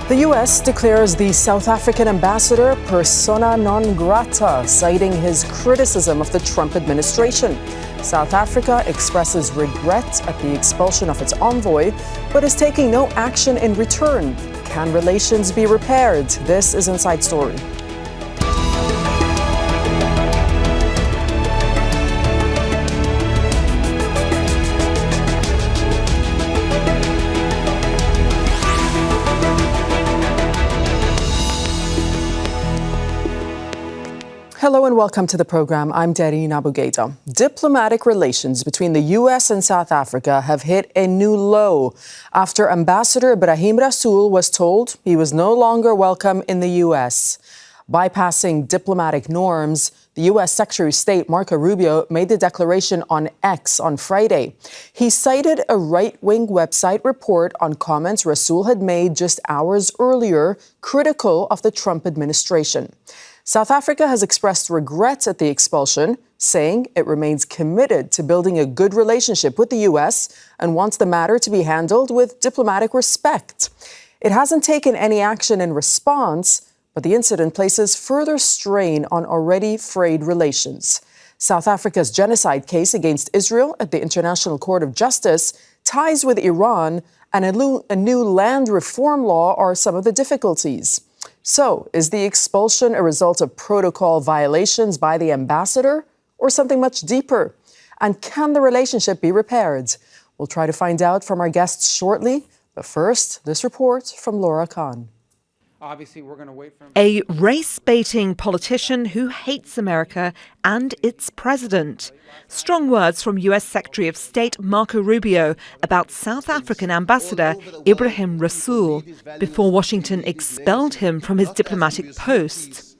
The U.S. declares the South African ambassador persona non grata, citing his criticism of the Trump administration. South Africa expresses regret at the expulsion of its envoy, but is taking no action in return. Can relations be repaired? This is Inside Story. Hello and welcome to the program. I'm Dareen Abughaida. Diplomatic relations between the U.S. and South Africa have hit a new low after Ambassador Ebrahim Rasool was told he was no longer welcome in the U.S. Bypassing diplomatic norms, the U.S. Secretary of State Marco Rubio made the declaration on X on Friday. He cited a right-wing website report on comments Rasool had made just hours earlier, critical of the Trump administration. South Africa has expressed regret at the expulsion, saying it remains committed to building a good relationship with the U.S. and wants the matter to be handled with diplomatic respect. It hasn't taken any action in response, but the incident places further strain on already frayed relations. South Africa's genocide case against Israel at the International Court of Justice, ties with Iran, and a new land reform law are some of the difficulties. So, is the expulsion a result of protocol violations by the ambassador or something much deeper? And can the relationship be repaired? We'll try to find out from our guests shortly. But first, this report from Laura Khan. Obviously, we're going to wait for a race-baiting politician who hates America and its president. Strong words from U.S. Secretary of State Marco Rubio about South African Ambassador Ebrahim Rasool before Washington expelled him from his diplomatic post.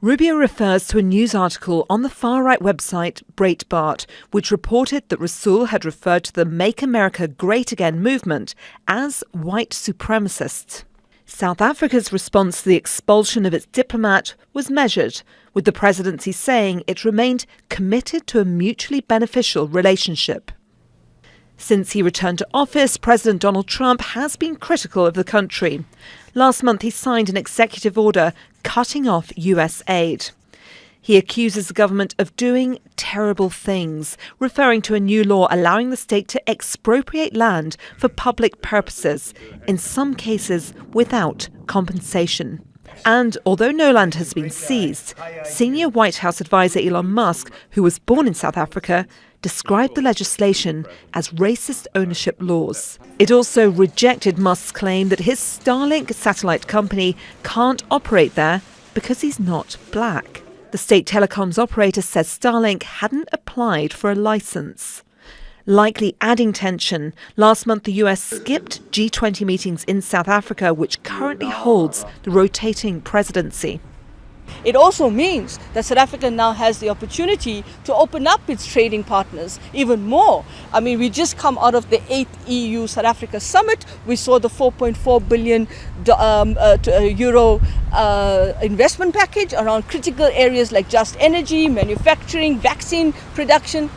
Rubio refers to a news article on the far-right website Breitbart, which reported that Rasool had referred to the Make America Great Again movement as white supremacist. South Africa's response to the expulsion of its diplomat was measured, with the presidency saying it remained committed to a mutually beneficial relationship. Since he returned to office, President Donald Trump has been critical of the country. Last month, he signed an executive order cutting off U.S. aid. He accuses the government of doing terrible things, referring to a new law allowing the state to expropriate land for public purposes, in some cases without compensation. And although no land has been seized, senior White House advisor Elon Musk, who was born in South Africa, described the legislation as racist ownership laws. It also rejected Musk's claim that his Starlink satellite company can't operate there because he's not black. The state telecoms operator says Starlink hadn't applied for a license. Likely adding tension, last month the US skipped G20 meetings in South Africa, which currently holds the rotating presidency. It also means that South Africa now has the opportunity to open up its trading partners even more. I mean, we just come out of the 8th EU-South Africa summit. We saw the 4.4 billion euro investment package around critical areas like just energy, manufacturing, vaccine production.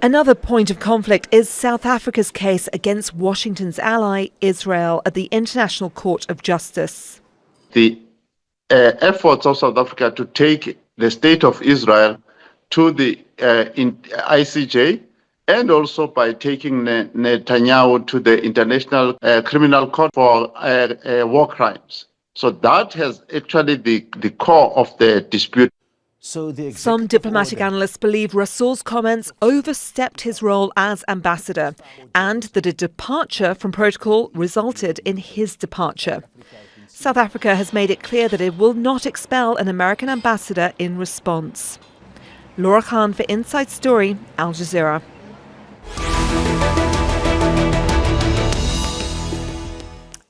Another point of conflict is South Africa's case against Washington's ally, Israel, at the International Court of Justice. The efforts of South Africa to take the state of Israel to the ICJ, and also by taking Netanyahu to the International Criminal Court for war crimes. So that has actually the core of the dispute. Some diplomatic analysts believe Rasool's comments overstepped his role as ambassador and that a departure from protocol resulted in his departure. South Africa has made it clear that it will not expel an American ambassador in response. Laura Khan for Inside Story, Al Jazeera.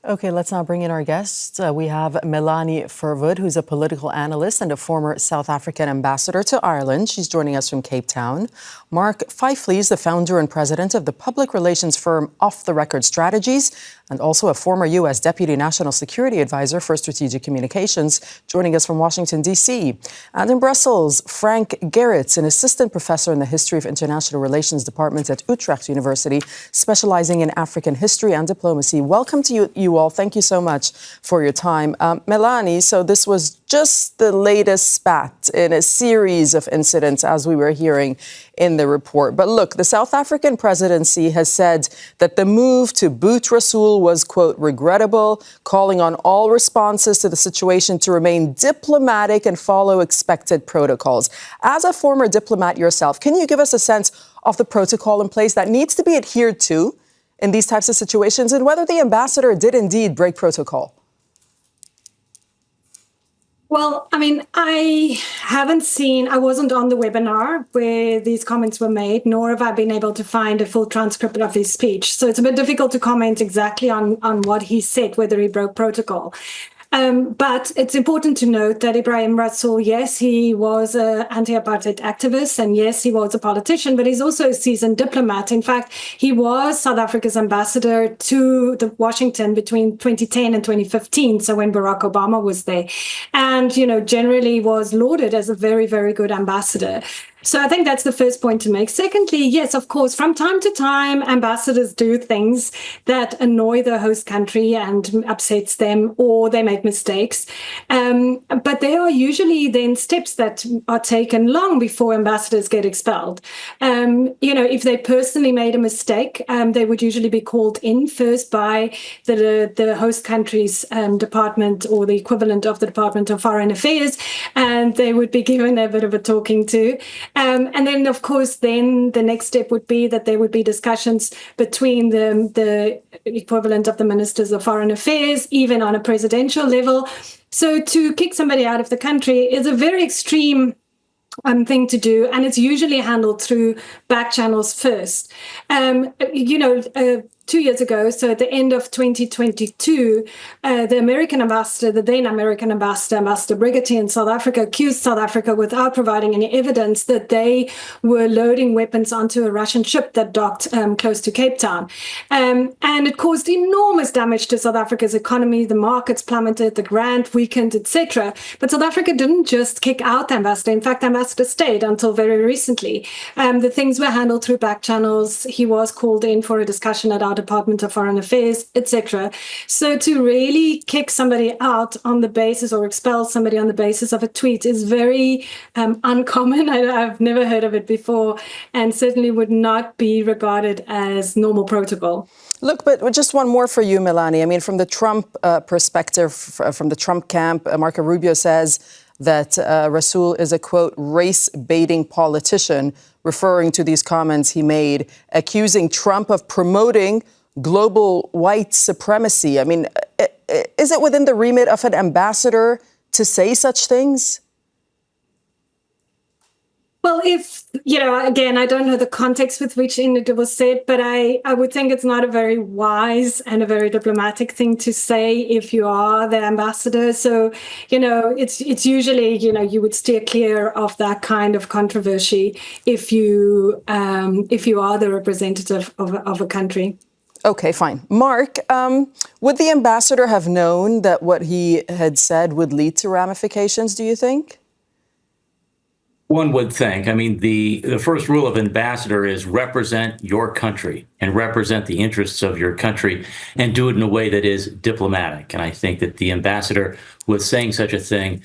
Okay, let's now bring in our guests. We have Melanie Verwoerd, who's a political analyst and a former South African ambassador to Ireland. She's joining us from Cape Town. Mark Pfeifle is the founder and president of the public relations firm Off the Record Strategies. and also a former U.S. Deputy National Security Advisor for Strategic Communications, joining us from Washington, D.C. And in Brussels, Frank Gerits, an assistant professor in the History of International Relations Department at Utrecht University, specializing in African history and diplomacy. Welcome to you all. Thank you so much for your time. Melanie, so this was just the latest spat in a series of incidents, as we were hearing in the report. But look, the South African presidency has said that the move to boot Rasool was, quote, regrettable, calling on all responses to the situation to remain diplomatic and follow expected protocols. As a former diplomat yourself, can you give us a sense of the protocol in place that needs to be adhered to in these types of situations and whether the ambassador did indeed break protocol? Well, I mean, I wasn't on the webinar where these comments were made, nor have I been able to find a full transcript of his speech. So it's a bit difficult to comment exactly on what he said, whether he broke protocol. But it's important to note that Ebrahim Rasool, yes, he was an anti-apartheid activist, and yes, he was a politician, but he's also a seasoned diplomat. In fact, he was South Africa's ambassador to Washington between 2010 and 2015, so when Barack Obama was there, and, generally was lauded as a very, very good ambassador. So I think that's the first point to make. Secondly, yes, of course, from time to time, ambassadors do things that annoy the host country and upsets them, or they make mistakes. But there are usually then steps that are taken long before ambassadors get expelled. If they personally made a mistake, they would usually be called in first by the host country's department, or the equivalent of the Department of Foreign Affairs, and they would be given a bit of a talking to. And then, of course, then the next step would be that there would be discussions between the equivalent of the ministers of foreign affairs, even on a presidential level. So to kick somebody out of the country is a very extreme thing to do, and it's usually handled through back channels first. 2 years ago, so at the end of 2022, the American ambassador, the then American ambassador, Ambassador Brigitte in South Africa, accused South Africa without providing any evidence that they were loading weapons onto a Russian ship that docked close to Cape Town. And it caused enormous damage to South Africa's economy. The markets plummeted, the rand weakened, etc. But South Africa didn't just kick out the ambassador. In fact, the ambassador stayed until very recently. The things were handled through back channels. He was called in for a discussion at our Department of Foreign Affairs, etc. So to really kick somebody out on the basis, or expel somebody on the basis of a tweet, is very uncommon. I've never heard of it before, and certainly would not be regarded as normal protocol. Look, but just one more for you, Melanie. I mean, from the Trump perspective, from the Trump camp, Marco Rubio says that Rasool is a, quote, race-baiting politician, referring to these comments he made, accusing Trump of promoting global white supremacy. I mean, is it within the remit of an ambassador to say such things? Well, again, I don't know the context with which it was said, but I would think it's not a very wise and a very diplomatic thing to say if you are the ambassador. So, it's usually, you would steer clear of that kind of controversy if you are the representative of a country. Okay, fine. Mark, would the ambassador have known that what he had said would lead to ramifications, do you think? One would think. I mean, the first rule of ambassador is represent your country and represent the interests of your country, and do it in a way that is diplomatic. And I think that the ambassador, with saying such a thing,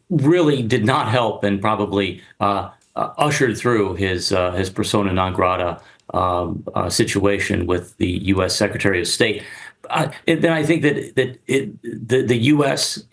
really did not help, and probably ushered through his persona non grata situation with the U.S. Secretary of State. Then I think that the U.S.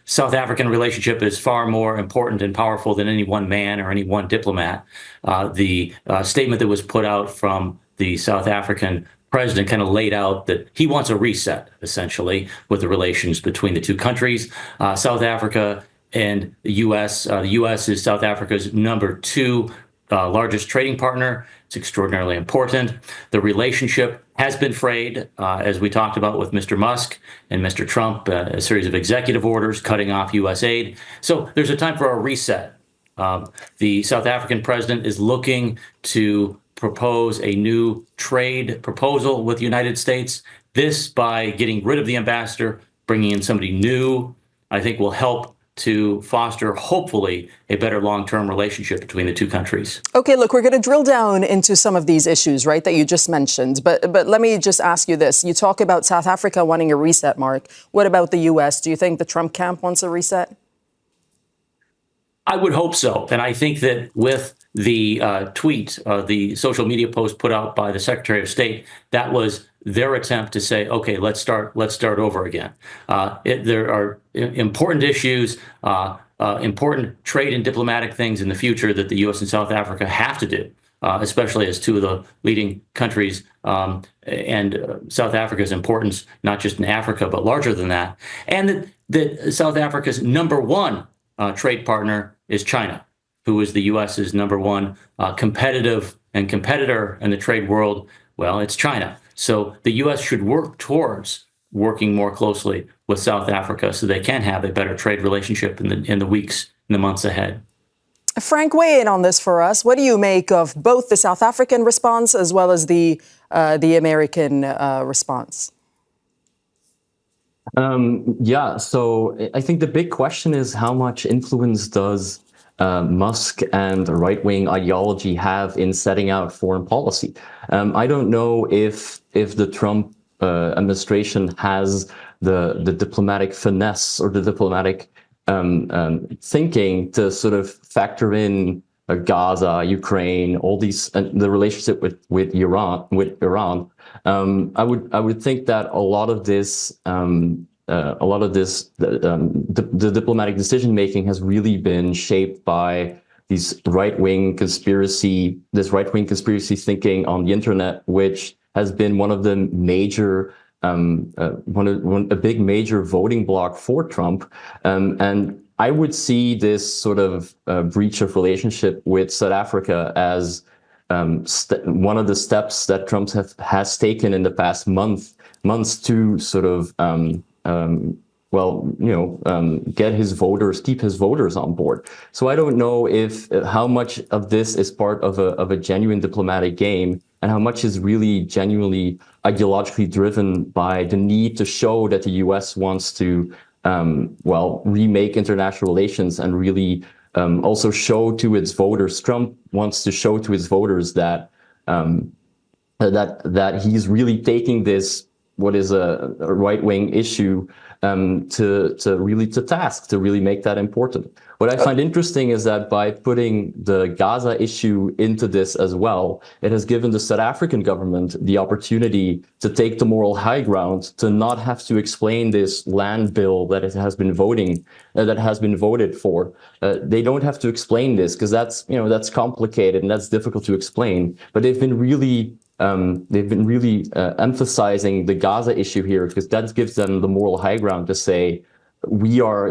South African relationship is far more important and powerful than any one man or any one diplomat. The statement that was put out from the South African president kind of laid out that he wants a reset, essentially, with the relations between the two countries. South Africa and the U.S. The U.S. is South Africa's #2 largest trading partner. It's extraordinarily important. The relationship has been frayed, as we talked about with Mr. Musk and Mr. Trump, a series of executive orders cutting off U.S. aid. So there's a time for a reset. The South African president is looking to propose a new trade proposal with the United States. this, by getting rid of the ambassador, bringing in somebody new, I think will help to foster, hopefully, a better long-term relationship between the two countries. Okay, look, we're going to drill down into some of these issues, right, that you just mentioned. But let me just ask you this. You talk about South Africa wanting a reset, Mark. What about the U.S.? Do you think the Trump camp wants a reset? I would hope so. And I think that with the tweet, the social media post put out by the Secretary of State, that was their attempt to say, okay, let's start over again. There are important issues, important trade and diplomatic things in the future that the U.S. and South Africa have to do, especially as two of the leading countries, and South Africa's importance, not just in Africa, but larger than that. And that South Africa's number one trade partner is China, who is the U.S.'s number one competitor in the trade world. Well, it's China. So the U.S. should work towards working more closely with South Africa so they can have a better trade relationship in the weeks and the months ahead. Frank, weigh in on this for us. What do you make of both the South African response as well as the American response? So I think the big question is how much influence does Musk and right-wing ideology have in setting out foreign policy? I don't know if the Trump administration has the diplomatic finesse or the diplomatic thinking to sort of factor in Gaza, Ukraine, all these, the relationship with Iran. I would think that a lot of this, the diplomatic decision making has really been shaped by this right-wing conspiracy thinking on the internet, which has been one of the major, a big major voting bloc for Trump, and I would see this sort of breach of relationship with South Africa as one of the steps that Trump has taken in the past months to sort of keep his voters on board. So I don't know how much of this is part of a genuine diplomatic game and how much is really genuinely ideologically driven by the need to show that the U.S. wants to remake international relations and really also show to its voters. Trump wants to show to his voters that that he's really taking this, what is a right-wing issue, to task, to really make that important. What I find interesting is that by putting the Gaza issue into this as well, it has given the South African government the opportunity to take the moral high ground, to not have to explain this land bill that it has been voted for. They don't have to explain this because that's complicated and that's difficult to explain. But they've been really emphasizing the Gaza issue here because that gives them the moral high ground to say, we are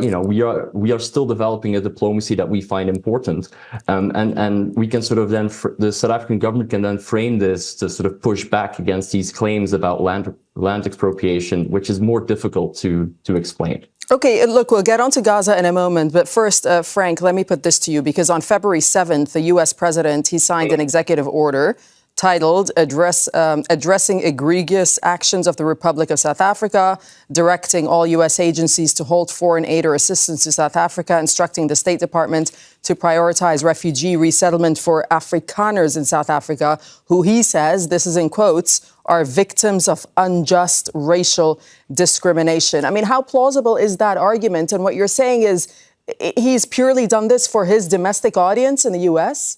still developing a diplomacy that we find important, and we can sort of then the South African government can then frame this to sort of push back against these claims about land expropriation, which is more difficult to explain. Okay, look, we'll get on to Gaza in a moment. But first, Frank, let me put this to you, because on February 7th, the U.S. president, he signed an executive order titled Addressing Egregious Actions of the Republic of South Africa, directing all U.S. agencies to halt foreign aid or assistance to South Africa, instructing the State Department to prioritize refugee resettlement for Afrikaners in South Africa, who he says, this is in quotes, are victims of unjust racial discrimination. I mean, how plausible is that argument? And what you're saying is he's purely done this for his domestic audience in the U.S.?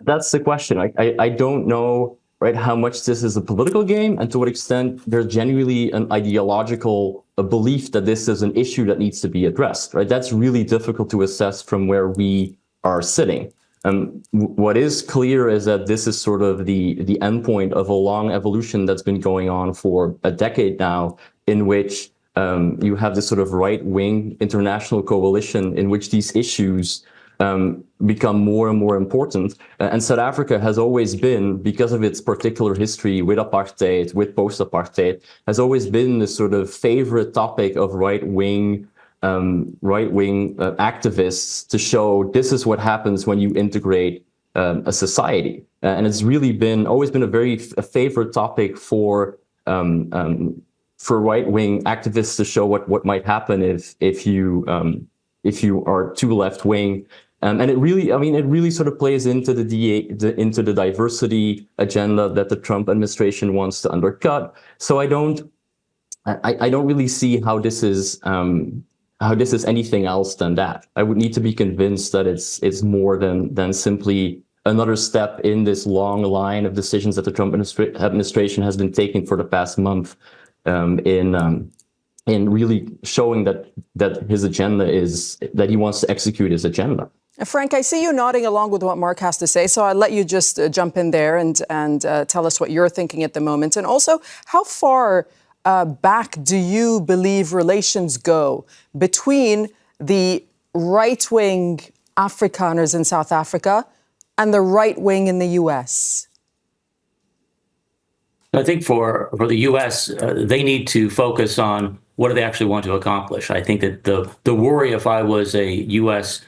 That's the question. I don't know, right, how much this is a political game and to what extent there's genuinely an ideological belief that this is an issue that needs to be addressed, right? That's really difficult to assess from where we are sitting. What is clear is that this is sort of the endpoint of a long evolution that's been going on for a decade now, in which you have this sort of right-wing international coalition in which these issues become more and more important. And South Africa has always been, because of its particular history with apartheid, with post-apartheid, has always been the sort of favorite topic of right-wing activists to show this is what happens when you integrate a society. And it's really always been a favorite topic for right-wing activists to show what might happen if you are too left-wing. And it really sort of plays into into the diversity agenda that the Trump administration wants to undercut. So I don't really see how this is anything else than that. I would need to be convinced that it's more than simply another step in this long line of decisions that the Trump administration has been taking for the past month, in really showing that his agenda is that he wants to execute his agenda. Frank, I see you nodding along with what Mark has to say, so I'll let you just jump in there and tell us what you're thinking at the moment. And also, how far back do you believe relations go between the right-wing Afrikaners in South Africa and the right wing in the U.S.? I think for the U.S., they need to focus on what do they actually want to accomplish. I think that the worry, if I was a U.S.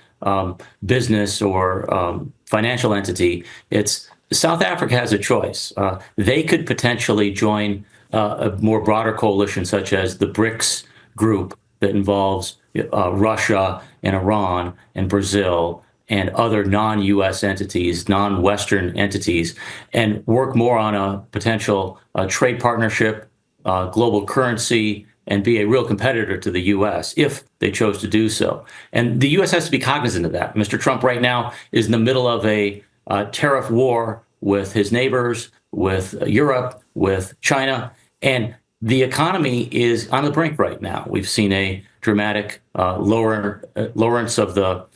Business or financial entity, it's South Africa has a choice. They could potentially join a more broader coalition, such as the BRICS group that involves Russia and Iran and Brazil and other non-U.S. entities, non-Western entities, and work more on a potential trade partnership, global currency, and be a real competitor to the U.S. if they chose to do so. And the U.S. has to be cognizant of that. Mr. Trump right now is in the middle of a tariff war with his neighbors, with Europe, with China, and the economy is on the brink right now. We've seen a dramatic lowering of the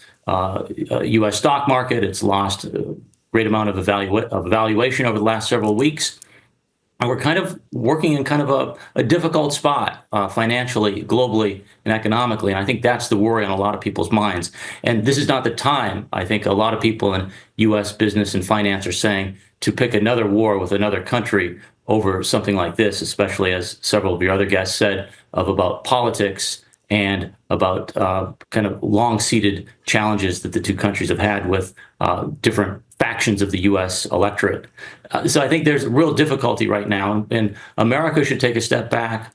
U.S. stock market. It's lost a great amount of valuation over the last several weeks. And we're kind of working in kind of a difficult spot financially, globally, and economically. And I think that's the worry on a lot of people's minds. And this is not the time, I think a lot of people in U.S. business and finance are saying, to pick another war with another country over something like this, especially as several of your other guests said, about politics and about kind of long-seated challenges that the two countries have had with different factions of the U.S. electorate. So I think there's real difficulty right now, and America should take a step back.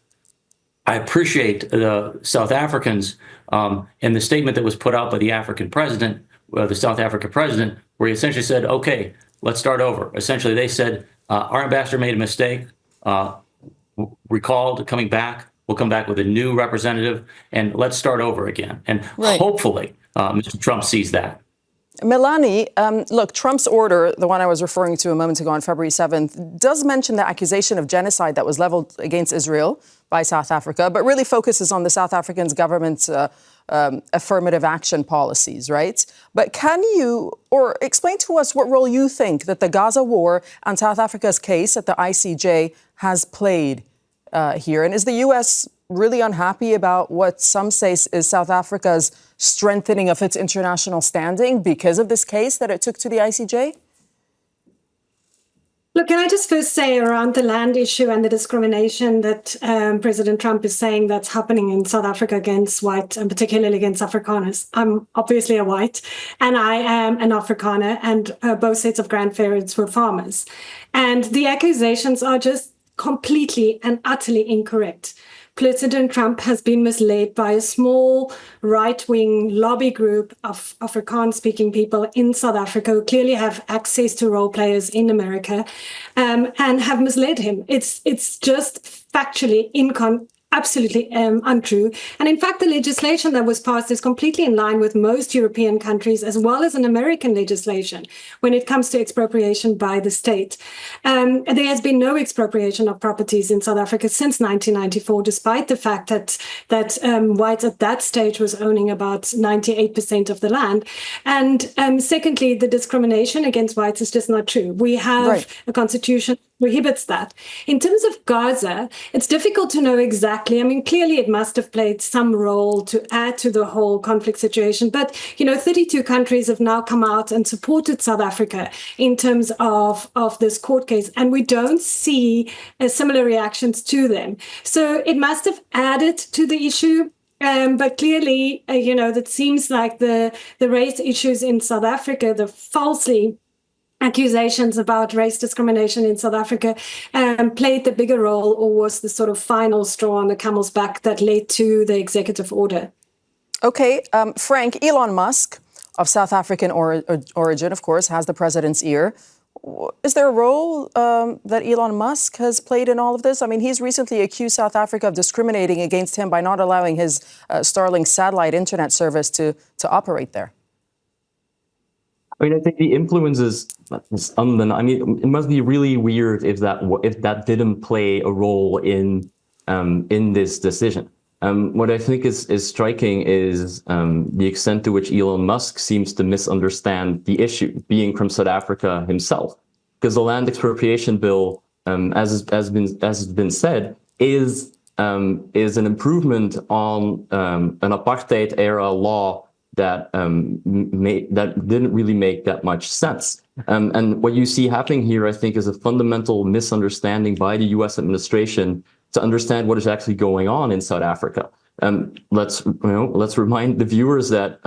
I appreciate the South Africans and the statement that was put out by the African president, the South African president, where he essentially said, okay, let's start over. Essentially, they said, our ambassador made a mistake, recalled coming back. We'll come back with a new representative, and let's start over again. And hopefully, Mr. Trump sees that. Melanie, look, Trump's order, the one I was referring to a moment ago on February 7th, does mention the accusation of genocide that was leveled against Israel by South Africa, but really focuses on the South African government's affirmative action policies, right? But can you, or explain to us what role you think that the Gaza war and South Africa's case at the ICJ has played here? And is the U.S. really unhappy about what some say is South Africa's strengthening of its international standing because of this case that it took to the ICJ? Look, can I just first say around the land issue and the discrimination that President Trump is saying that's happening in South Africa against white, and particularly against Afrikaners. I'm obviously a white, and I am an Afrikaner, and both sets of grandparents were farmers. And the accusations are just completely and utterly incorrect. President Trump has been misled by a small right-wing lobby group of Afrikaans-speaking people in South Africa who clearly have access to role players in America, and have misled him. It's just factually absolutely untrue. And in fact, the legislation that was passed is completely in line with most European countries, as well as an American legislation when it comes to expropriation by the state. There has been no expropriation of properties in South Africa since 1994, despite the fact that whites at that stage was owning about 98% of the land. And secondly, the discrimination against whites is just not true. We have a constitution prohibits that. In terms of Gaza, it's difficult to know exactly. I mean, clearly it must have played some role to add to the whole conflict situation. But, 32 countries have now come out and supported South Africa in terms of this court case. And we don't see similar reactions to them. So it must have added to the issue. But clearly, that seems like the race issues in South Africa, the falsely accusations about race discrimination in South Africa played the bigger role, or was the sort of final straw on the camel's back that led to the executive order? Okay, Frank, Elon Musk, of South African origin, of course, has the president's ear. Is there a role that Elon Musk has played in all of this? I mean, he's recently accused South Africa of discriminating against him by not allowing his Starlink satellite internet service to operate there. I mean, I think the influence is undeniable. I mean, it must be really weird if that didn't play a role in this decision. What I think is striking is the extent to which Elon Musk seems to misunderstand the issue, being from South Africa himself, because the land expropriation bill, as has been said, is an improvement on an apartheid era law that didn't really make that much sense. And what you see happening here, I think, is a fundamental misunderstanding by the U.S. administration to understand what is actually going on in South Africa. Let's remind the viewers that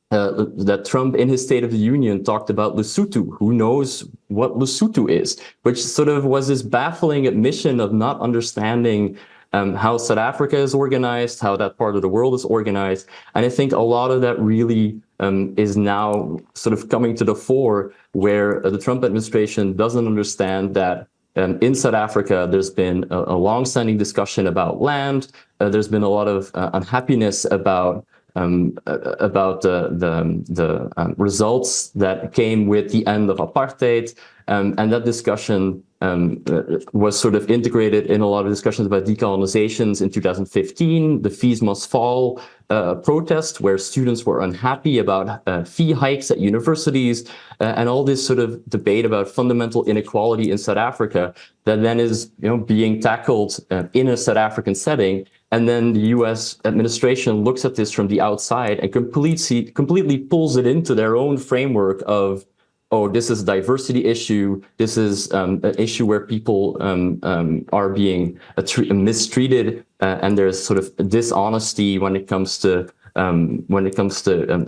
that Trump, in his State of the Union, talked about Lesotho. Who knows what Lesotho is? Which sort of was this baffling admission of not understanding how South Africa is organized, how that part of the world is organized. And I think a lot of that really is now sort of coming to the fore, where the Trump administration doesn't understand that in South Africa, there's been a long-standing discussion about land. There's been a lot of unhappiness about the results that came with the end of apartheid, and that discussion was sort of integrated in a lot of discussions about decolonizations in 2015, the Fees Must Fall protest, where students were unhappy about fee hikes at universities, and all this sort of debate about fundamental inequality in South Africa that then is being tackled in a South African setting. And then the U.S. administration looks at this from the outside and completely pulls it into their own framework of, oh, this is a diversity issue. This is an issue where people are being mistreated, and there's sort of dishonesty when it comes to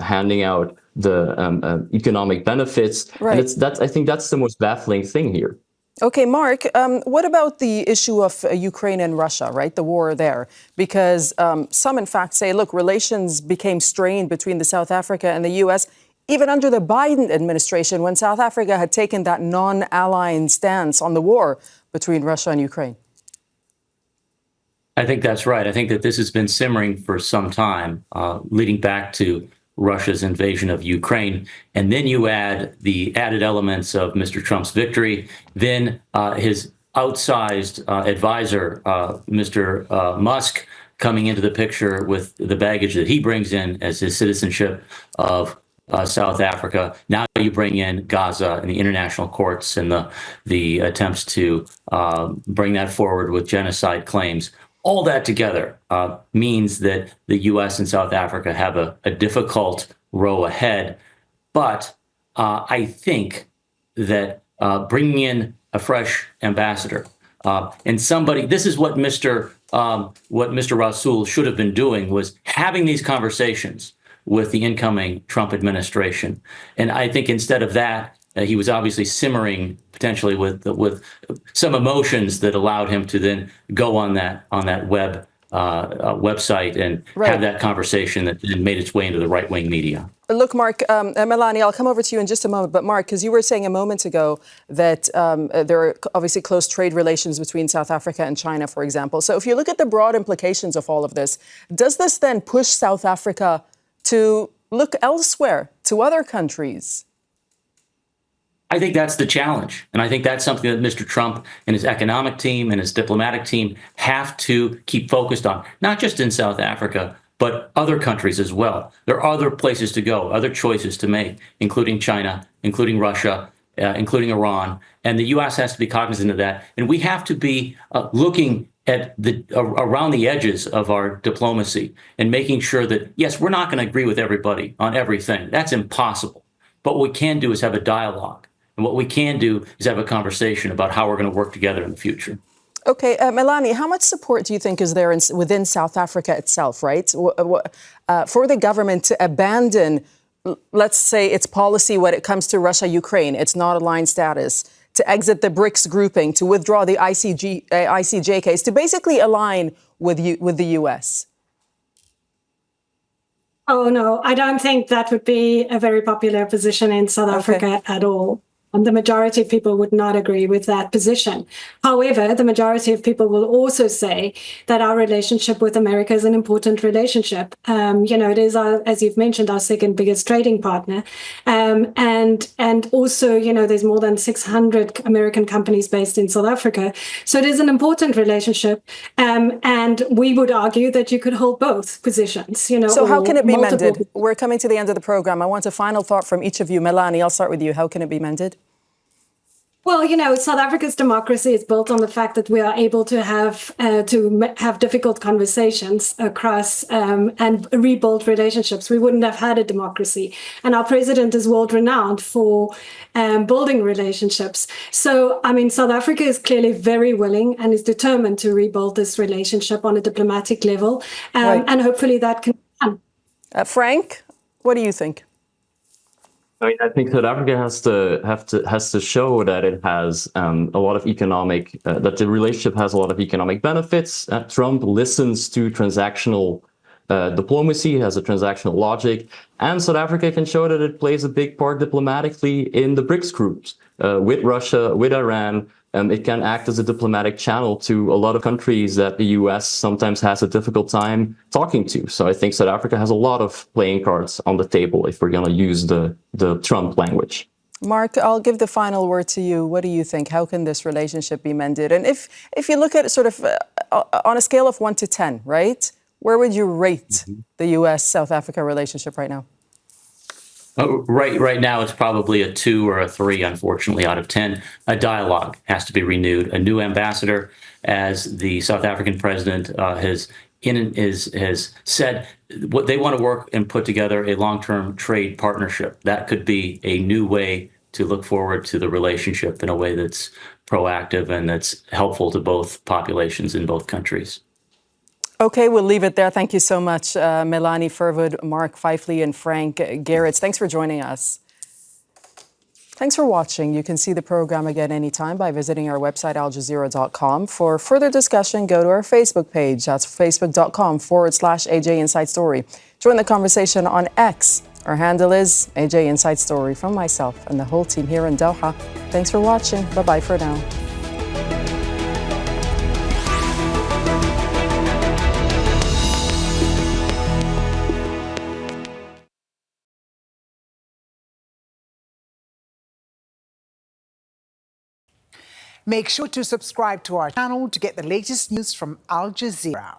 handing out the economic benefits. Right. And I think that's the most baffling thing here. Okay, Mark, what about the issue of Ukraine and Russia, right? The war there, because some in fact say, look, relations became strained between the South Africa and the U.S. even under the Biden administration, when South Africa had taken that non-aligned stance on the war between Russia and Ukraine. I think that's right. I think that this has been simmering for some time, leading back to Russia's invasion of Ukraine. And then you add the added elements of Mr. Trump's victory, then his outsized advisor, Mr. Musk, coming into the picture with the baggage that he brings in as his citizenship of South Africa. Now you bring in Gaza and the international courts and the attempts to bring that forward with genocide claims. All that together means that the U.S. and South Africa have a difficult row ahead. But I think that bringing in a fresh ambassador and somebody, this is what Mr. Rasool should have been doing, was having these conversations with the incoming Trump administration. And I think instead of that, he was obviously simmering potentially with some emotions that allowed him to then go on that website and have that conversation that then made its way into the right-wing media. Look, Mark, Melanie, I'll come over to you in just a moment. But Mark, because you were saying a moment ago that there are obviously close trade relations between South Africa and China, for example. So if you look at the broad implications of all of this, does this then push South Africa to look elsewhere, to other countries? I think that's the challenge. And I think that's something that Mr. Trump and his economic team and his diplomatic team have to keep focused on, not just in South Africa, but other countries as well. There are other places to go, other choices to make, including China, including Russia, including Iran. And the U.S. has to be cognizant of that. And we have to be looking at around the edges of our diplomacy and making sure that, yes, we're not going to agree with everybody on everything. That's impossible. But what we can do is have a dialogue. And what we can do is have a conversation about how we're going to work together in the future. Okay, Melanie, how much support do you think is there within South Africa itself, right, for the government to abandon let's say, its policy when it comes to Russia-Ukraine, its not-aligned status, to exit the BRICS grouping, to withdraw the ICJ case, to basically align with the U.S.? Oh, no, I don't think that would be a very popular position in South Africa at all. And the majority of people would not agree with that position. However, the majority of people will also say that our relationship with America is an important relationship. It is, as you've mentioned, our second biggest trading partner. And also, there's more than 600 American companies based in South Africa. So it is an important relationship. And we would argue that you could hold both positions. So how can it be mended? We're coming to the end of the program. I want a final thought from each of you. Melanie, I'll start with you. How can it be mended? Well, South Africa's democracy is built on the fact that we are able to have difficult conversations across and rebuild relationships. We wouldn't have had a democracy. And our president is world renowned for building relationships. So, South Africa is clearly very willing and is determined to rebuild this relationship on a diplomatic level. And hopefully that can be done. Frank, what do you think? I think South Africa has to show that it has a lot of economic, that the relationship has a lot of economic benefits. Trump listens to transactional diplomacy, has a transactional logic, and South Africa can show that it plays a big part diplomatically in the BRICS groups with Russia, with Iran. It can act as a diplomatic channel to a lot of countries that the US sometimes has a difficult time talking to. So I think South Africa has a lot of playing cards on the table if we're going to use the Trump language. Mark, I'll give the final word to you. What do you think? How can this relationship be mended? And if you look at it sort of on a scale of 1 to 10, right? Where would you rate the US-South Africa relationship right now? Right now, it's probably a 2 or a 3, unfortunately, out of 10. A dialogue has to be renewed. A new ambassador, as the South African president has said, what they want to work and put together a long-term trade partnership. That could be a new way to look forward to the relationship in a way that's proactive and that's helpful to both populations in both countries. Okay, we'll leave it there. Thank you so much, Melanie Verwoerd, Mark Pfeifle, and Frank Gerits. Thanks for joining us. Thanks for watching. You can see the program again anytime by visiting our website, aljazeera.com. For further discussion, go to our Facebook page. That's facebook.com/AJ Inside Story. Join the conversation on X. Our handle is AJ Inside Story. From myself and the whole team here in Doha. Thanks for watching. Bye-bye for now. Make sure to subscribe to our channel to get the latest news from Al Jazeera.